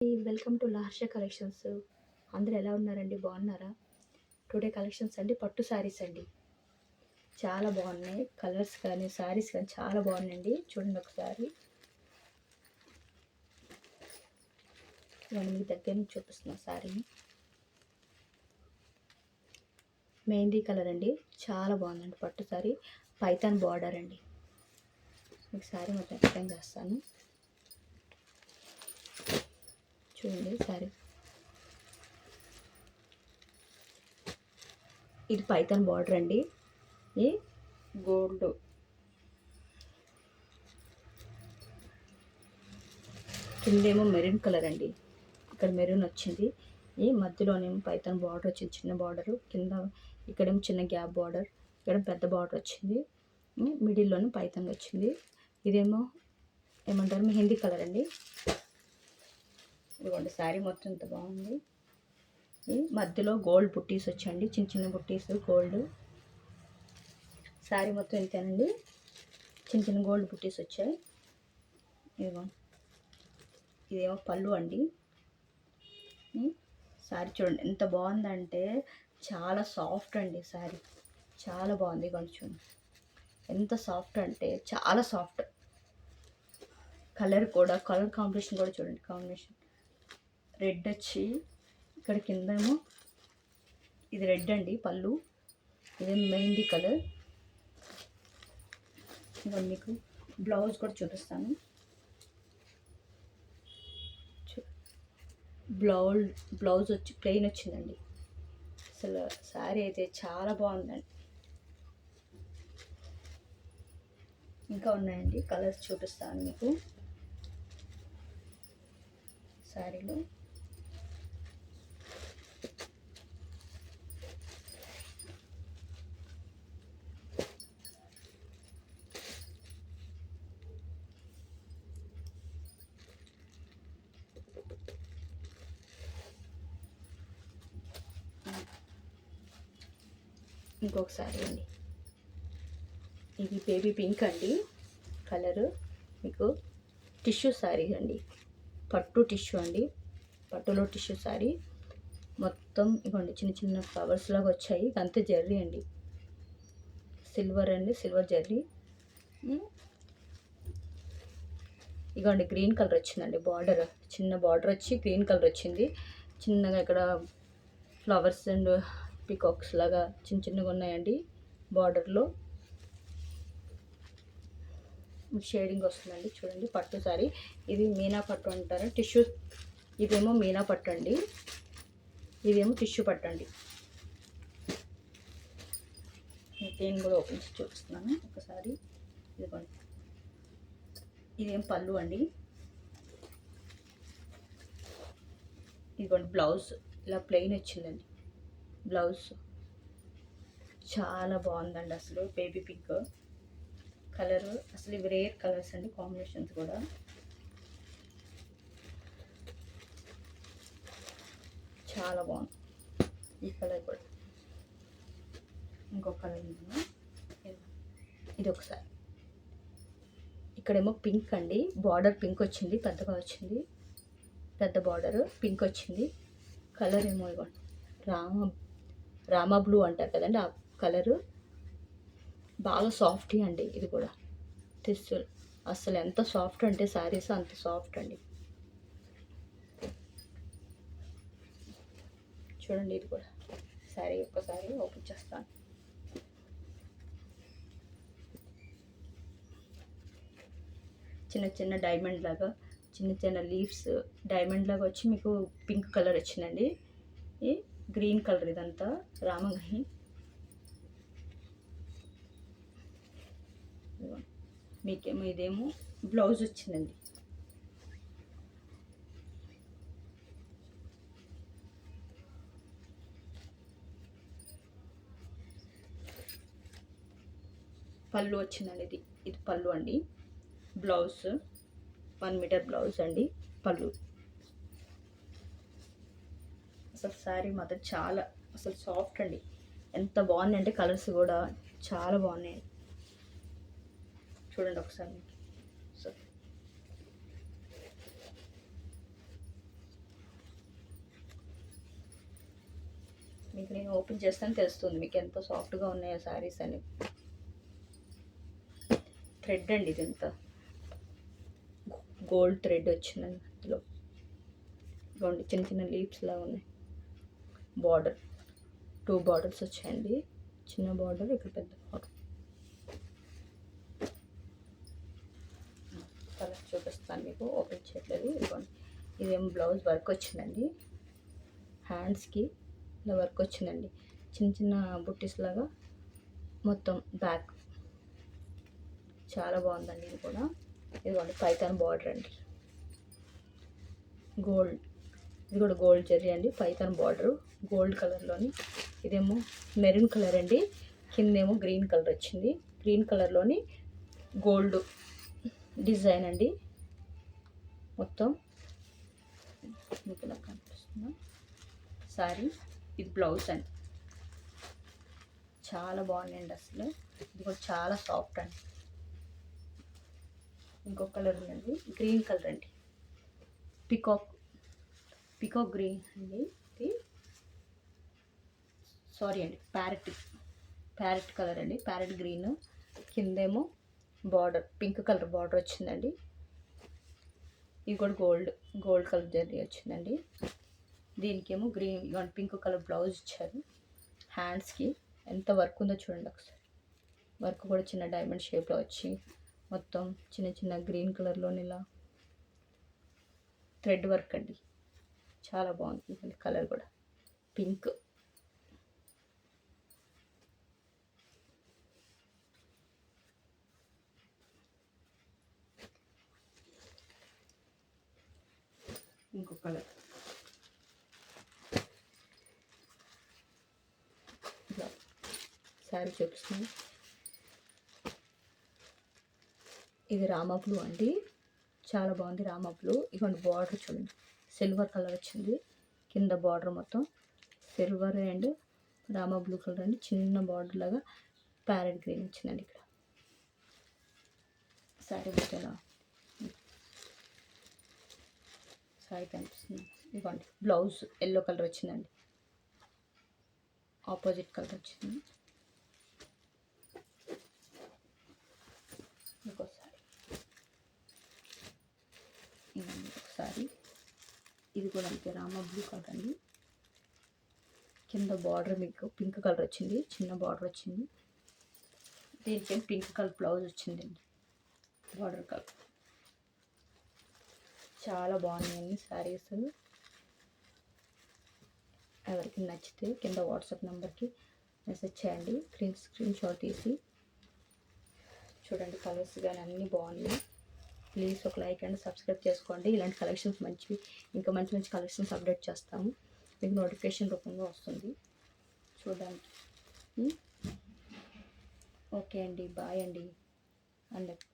Welcome to లార్షా collections. అందరూ ఎలా ఉన్నారండి? బాగున్నారా? టుడే కలెక్షన్స్ అండి పట్టు శారీస్ అండి. చాలా బాగున్నాయి. కలర్స్ కానీ శారీస్ కానీ చాలా బాగున్నాయండి. చూడండి ఒకసారి. నేను మీ దగ్గర నుంచి చూపిస్తున్నా శారీని. మెహందీ కలర్ అండి. చాలా బాగుందండి పట్టు శారీ. పైతాన్ బార్డర్ అండి. మీకు శారీ మొత్తం ఎక్స్ప్లెయిన్ చేస్తాను. చూడండి శారీ. ఇది పైతాన్ బార్డర్ అండి. ఈ గోల్డ్ కిందేమో మెరూన్ కలర్ అండి. ఇక్కడ మెరూన్ వచ్చింది. ఈ మధ్యలోనేమో పైతాన్ బార్డర్ వచ్చింది, చిన్న బార్డరు. కింద ఇక్కడేమో చిన్న గ్యాప్ బార్డర్, ఇక్కడ పెద్ద బార్డర్ వచ్చింది. మిడిల్లోనే పైతాన్ వచ్చింది. ఇదేమో ఏమంటారు మెహందీ కలర్ అండి. ఇదిగోండి శారీ మొత్తం ఇంత బాగుంది. మధ్యలో గోల్డ్ బుట్టీస్ వచ్చండి, చిన్న చిన్న బుట్టీస్ గోల్డ్. శారీ మొత్తం ఇంతేనండి, చిన్న చిన్న గోల్డ్ బుట్టీస్ వచ్చాయి. ఇదేమో పళ్ళు అండి. శారీ చూడండి ఎంత బాగుందంటే చాలా సాఫ్ట్ అండి. శారీ చాలా బాగుంది. కొంచెం ఎంత సాఫ్ట్ అంటే చాలా సాఫ్ట్. కలర్ కూడా, కలర్ కాంబినేషన్ కూడా చూడండి. కాంబినేషన్ రెడ్ వచ్చి ఇక్కడ కిందేమో ఇది రెడ్ అండి పళ్ళు. ఇదేమో మెహందీ కలర్. ఇవన్నీ మీకు బ్లౌజ్ కూడా చూపిస్తాను. బ్లౌజ్ వచ్చి ప్లెయిన్ వచ్చిందండి. అసలు శారీ అయితే చాలా బాగుందండి. ఇంకా ఉన్నాయండి కలర్స్ చూపిస్తాను మీకు శారీలో. ఇంకొకసారి అండి, ఇది బేబీ పింక్ అండి కలరు. మీకు టిష్యూ శారీ అండి, పట్టు టిష్యూ అండి. పట్టులో టిష్యూ శారీ మొత్తం ఇవ్వండి. చిన్న చిన్న ఫ్లవర్స్ లాగా వచ్చాయి. ఇదంతా జెర్రీ అండి, సిల్వర్ అండి, సిల్వర్ జెర్రీ. ఇగోండి గ్రీన్ కలర్ వచ్చిందండి బార్డర్. చిన్న బార్డర్ వచ్చి గ్రీన్ కలర్ వచ్చింది. చిన్నగా ఇక్కడ ఫ్లవర్స్ అండ్ పికాక్స్ లాగా చిన్న చిన్నగా ఉన్నాయండి బార్డర్లో. షేడింగ్ వస్తుందండి. చూడండి పట్టు శారీ. ఇది మీనా పట్టు అంటారు, టిష్యూ. ఇదేమో మీనా పట్టు అండి, ఇదేమో టిష్యూ పట్టు అండి. నేను కూడా ఓపెన్ చేసి చూపిస్తున్నాను ఒకసారి. ఇదిగోండి, ఇదేం పళ్ళు అండి. ఇదిగోండి బ్లౌజ్ ఇలా ప్లెయిన్ వచ్చిందండి. బ్లౌజ్ చాలా బాగుందండి. అసలు బేబీ పింక్ కలర్, అసలు ఇవి రేర్ కలర్స్ అండి. కాంబినేషన్స్ కూడా చాలా బాగుంది. ఈ కలర్ కూడా. ఇంకొక కలర్ ఉంది, ఇది ఒకసారి. ఇక్కడేమో పింక్ అండి, బార్డర్ పింక్ వచ్చింది, పెద్దగా వచ్చింది. పెద్ద బార్డర్ పింక్ వచ్చింది. కలర్ ఏమో ఇవ్వండి రామా బ్లూ అంటారు కదండి, ఆ కలరు. బాగా సాఫ్ట్ అండి. ఇది కూడా టిష్యూ. అసలు ఎంత సాఫ్ట్ అంటే శారీస్ అంత సాఫ్ట్ అండి. చూడండి ఇది కూడా శారీ. ఒక్కసారి ఓపెన్ చేస్తాను. చిన్న చిన్న డైమండ్ లాగా, చిన్న చిన్న లీవ్స్ డైమండ్ లాగా వచ్చి మీకు పింక్ కలర్ వచ్చిందండి. ఈ గ్రీన్ కలర్ ఇదంతా రామగహి. మీకేమో ఇదేమో బ్లౌజ్ వచ్చిందండి. పళ్ళు వచ్చిందండి. ఇది పళ్ళు అండి. బ్లౌజ్ 1 మీటర్ బ్లౌజ్ అండి, పళ్ళు. అసలు శారీ మాత్రం చాలా అసలు సాఫ్ట్ అండి. ఎంత బాగుంది అంటే కలర్స్ కూడా చాలా బాగున్నాయి. చూడండి ఒకసారి. సో మీకు నేను ఓపెన్ చేస్తాను తెలుస్తుంది మీకు ఎంత సాఫ్ట్గా ఉన్నాయో శారీస్ అని. థ్రెడ్ అండి ఇదంతా గోల్డ్ థ్రెడ్ వచ్చిందండి అందులో. ఇవ్వండి చిన్న చిన్న లీవ్స్ లాగా ఉన్నాయి. బార్డర్ 2 బార్డర్స్ వచ్చాయండి. చిన్న బార్డర్, ఇక్కడ పెద్ద బార్డర్. కలర్ చూపిస్తాను మీకు, ఓపెన్ చేయట్లేదు. ఇదిగోండి ఇదేమో బ్లౌజ్ వర్క్ వచ్చిందండి. హ్యాండ్స్కి ఇలా వర్క్ వచ్చిందండి, చిన్న చిన్న బుట్టీస్ లాగా మొత్తం బ్యాక్. చాలా బాగుందండి ఇది కూడా. ఇదిగోండి పైతాన్ బార్డర్ అండి, గోల్డ్. ఇది కూడా గోల్డ్ జెర్రీ అండి, పైతాన్ బార్డరు గోల్డ్ కలర్లోని. ఇదేమో మెరూన్ కలర్ అండి, కిందేమో గ్రీన్ కలర్ వచ్చింది. గ్రీన్ కలర్లోని గోల్డ్ డిజైన్ అండి మొత్తం. మీకు ఇలా కనిపిస్తుందా సారీ? ఇది బ్లౌజ్ అండి. చాలా బాగుందండి అసలు. ఇది కూడా చాలా సాఫ్ట్ అండి. ఇంకొక కలర్ ఉందండి, గ్రీన్ కలర్ అండి, పికాక్ గ్రీన్ అండి ఇది. సారీ అండి, ప్యారెట్ కలర్ అండి, ప్యారెట్ గ్రీన్. కిందేమో బార్డర్ పింక్ కలర్ బార్డర్ వచ్చిందండి. ఇది కూడా గోల్డ్ కలర్ జరీ వచ్చిందండి. దీనికేమో గ్రీన్ పింక్ కలర్ బ్లౌజ్ ఇచ్చారు. హ్యాండ్స్కి ఎంత వర్క్ ఉందో చూడండి ఒకసారి. వర్క్ కూడా చిన్న డైమండ్ షేప్లో వచ్చి మొత్తం చిన్న చిన్న గ్రీన్ కలర్లో ఇలా థ్రెడ్ వర్క్ అండి. చాలా బాగుంది కలర్ కూడా, పింక్. ఇంకో కలర్ శారీ చూపిస్తుంది. ఇది రామా బ్లూ అండి, చాలా బాగుంది రామా బ్లూ. ఇటువంటి బార్డర్ చూడండి, సిల్వర్ కలర్ వచ్చింది. కింద బార్డర్ మొత్తం silver and Rama blue colour అండి. చిన్న బార్డర్ లాగా ప్యారెట్ గ్రీన్ వచ్చిందండి ఇక్కడ. శారీ బుట్టలో శారీ కనిపిస్తుంది. ఇవ్వండి బ్లౌజ్ ఎల్లో కలర్ వచ్చిందండి, ఆపోజిట్ కలర్ వచ్చింది. ఒకసారి ఇది కూడా అంతే, రామా బ్లూ కలర్ అండి. కింద బార్డర్ మీకు పింక్ కలర్ వచ్చింది, చిన్న బార్డర్ వచ్చింది. దీనికి పింక్ కలర్ బ్లౌజ్ వచ్చిందండి, బార్డర్ కలర్. చాలా బాగున్నాయండి శారీస్. ఎవరికి నచ్చితే కింద వాట్సాప్ నెంబర్కి మెసేజ్ చేయండి, స్క్రీన్ షాట్ తీసి చూడండి. కలర్స్ కానీ అన్నీ బాగున్నాయి. ప్లీజ్ ఒక లైక్ అండ్ సబ్స్క్రైబ్ చేసుకోండి. ఇలాంటి కలెక్షన్స్ ఇంకా మంచి మంచి కలెక్షన్స్ అప్డేట్ చేస్తాము, మీకు నోటిఫికేషన్ రూపంలో వస్తుంది చూడడానికి. ఓకే అండి, బాయ్ అండి అందరికి.